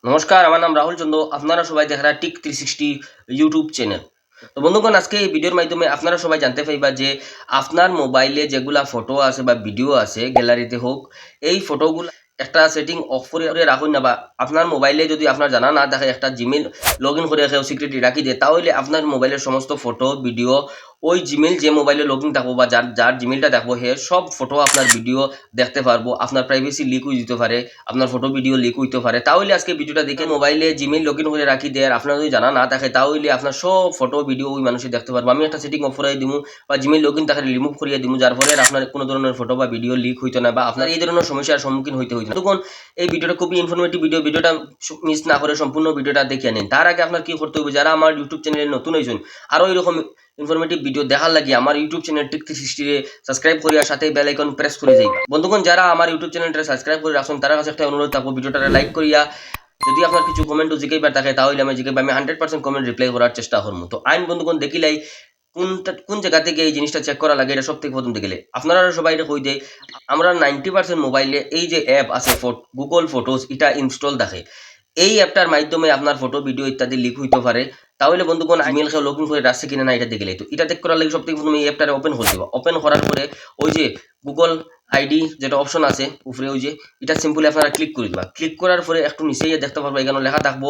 নমস্কার, আমার নাম রাহুল চন্দ্র। আপনারা সবাই দেখরা টিক 360 ইউটিউব চ্যানেল। তো বন্ধুগণ, আজকে এই ভিডিওর মাধ্যমে আপনারা সবাই জানতে পাইবা যে আপনার মোবাইলে যেগুলা ফটো আছে বা ভিডিও আছে গ্যালারিতে হোক, এই ফটোগুলা একটা সেটিং অফ করে রাখুন না, বা আপনার মোবাইলে যদি আপনার জানা না থাকে একটা জিমেল লগ ইন করে রেখে সিক্রেট রাখি দেয়, তাহলে আপনার মোবাইলের সমস্ত ফটো ভিডিও ওই জিমেল যে মোবাইলে লগ ইন থাকবো বা যার যার জিমেলটা দেখবো হে সব ফটো আপনার ভিডিও দেখতে পারবো। আপনার প্রাইভেসি লিক হয়ে যেতে পারে, আপনার ফটো ভিডিও লিক হইতে পারে। তাহলে আজকে ভিডিওটা দেখে মোবাইলে জিমেইল লগ ইন করে রাখি দেয়, আর আপনার যদি জানা না থাকে তাহলে আপনার সব ফটো ভিডিও ওই মানুষে দেখতে পারবো। আমি একটা সেটিং অফ করে দিব বা জিমেইল লগ ইন তাকে রিমুভ করিয়ে দিব, যার ফলে আর আপনার কোনো ধরনের ফটো বা ভিডিও লিক হইতো না বা আপনার এই ধরনের সমস্যার সম্মুখীন হইতে হইতো না। তখন এই ভিডিওটা খুবই ইনফরমেটিভ ভিডিওটা মিস না করে সম্পূর্ণ ভিডিওটা দেখে নিন। তার আগে আপনার কি করতে হবে, যারা আমার ইউটিউব চ্যানেলে নতুন হয়েছেন, আরও এরকম ইনফরমেটিভ ভিডিও দেখার লাগে আমার ইউটিউব চ্যানেল টিক 360 সাবস্ক্রাইব করিয়া সাথে বেল আইকন প্রেস করে যাইবা। বন্ধুগণ, যারা আমার ইউটিউব চ্যানেলটা সাবস্ক্রাইব করে রাখছেন তার কাছে একটা অনুরোধ থাকবো, ভিডিওটা লাইক করিয়া যদি আপনার কিছু কমেন্ট জিজ্ঞাসা থাকে তাহলে আমি জিজ্ঞাসা আমি 100% কমেন্ট রিপ্লাই করার চেষ্টা করবো। তো আইন বন্ধুগণ দেখিলাই কোন জায়গা থেকে এই জিনিসটা চেক করা লাগে, এটা সব থেকে প্রথম দেখিলে আপনারা সবাই এটা কই দেয় আমরা 90% মোবাইলে এই যে অ্যাপ আছে গুগল ফটোস, এটা ইনস্টল থাকে। এই অ্যাপটার মাধ্যমে আপনার ফটো ভিডিও ইত্যাদি লিক হইতে পারে। তাহলে বন্ধুগণ, ইমেল খেয়ে লগ ইন করে রাখছে কিনা না এটা দেখলে, তো এটা চেক করার লাগে সব থেকে প্রথমে এই অ্যাপটা ওপেন করে দেবো। ওপেন করার পরে ওই যে গুগল আইডি যেটা অপশন আছে উপরে, ওই যে এটা সিম্পলি আপনারা ক্লিক করে দেবা। ক্লিক করার পরে একটু নিচেই দেখতে পারবো এখানে লেখা থাকবো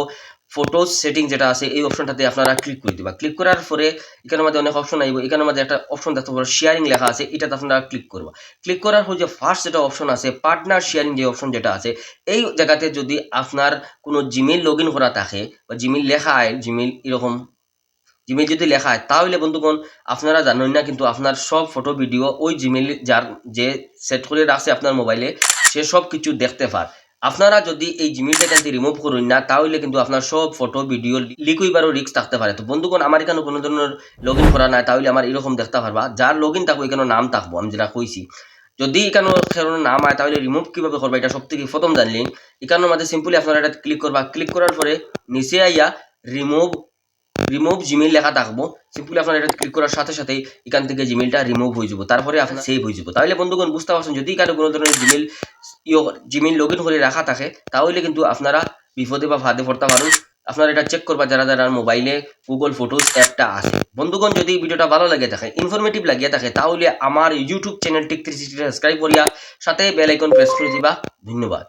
ফটোজ সেটিং যেটা আছে, এই অপশনটাতে আপনারা ক্লিক করে দেবা। ক্লিক করার পরে এখানের মধ্যে অনেক অপশন আইব, এখানের মধ্যে একটা অপশন দেখতে পারবো শেয়ারিং লেখা আছে, এটাতে আপনারা ক্লিক করবা। ক্লিক করার পর যে ফার্স্ট যেটা অপশন আছে পার্টনার শেয়ারিং, যে অপশন যেটা আছে, এই জায়গাতে যদি আপনার কোনো জিমেইল লগ ইন করা থাকে বা জিমেইল লেখা হয়, জিমেইল এরকম জিমেইল যদি লেখা হয়, তাহলে বন্ধুগণ আপনারা জানেন না কিন্তু আপনার সব ফটো ভিডিও ওই জিমেইল যার যে সেট করে রাখছে আপনার মোবাইলে সে সব কিছু দেখতে পার। আপনারা যদি এই জিমেইলটা এখান থেকে রিমুভ করুন না, তাহলে কিন্তু আপনার সব ফটো ভিডিও লিক হইবারও রিস্ক থাকতে পারে। তো বন্ধুগণ, আমার এখানে কোনো ধরনের লগ ইন করা নাই, তাহলে আমার এরকম দেখতে পারবা। যার লগ ইন থাকবো এখানে নাম থাকবো আমি যেটা কইছি। যদি এখানে নাম হয় তাহলে রিমুভ কিভাবে করবা এটা সব থেকে প্রথম জানলেন। এখানের মধ্যে সিম্পলি আপনারা এটা ক্লিক করবা। ক্লিক করার পরে নিচে আইয়া রিমুভ রিমুভ জিমেইল লেখা থাকবো। সিম্পলি আপনারা এটা ক্লিক করার সাথে সাথেই এখান থেকে জিমেইলটা রিমুভ হয়ে যাব, তারপরে আপনার সেভ হয়ে যাব। তাহলে বন্ধুগণ বুঝতে পারছেন, যদি কারো কোনো ধরনের জিমেইল লগ ইন করে রাখা থাকে তাহলে কিন্তু আপনারা বিপদে বা ফাঁদে পড়তে পারেন। আপনারা এটা চেক করবা যারা যারা মোবাইলে গুগল ফটোস অ্যাপটা আছে। বন্ধুগণ, যদি ভিডিওটা ভালো লাগে থাকে, ইনফরমেটিভ লাগিয়ে থাকে, তাহলে আমার ইউটিউব চ্যানেল টিক 360 সাবস্ক্রাইব করিয়া সাথে বেল আইকন প্রেস করে দিবা। ধন্যবাদ।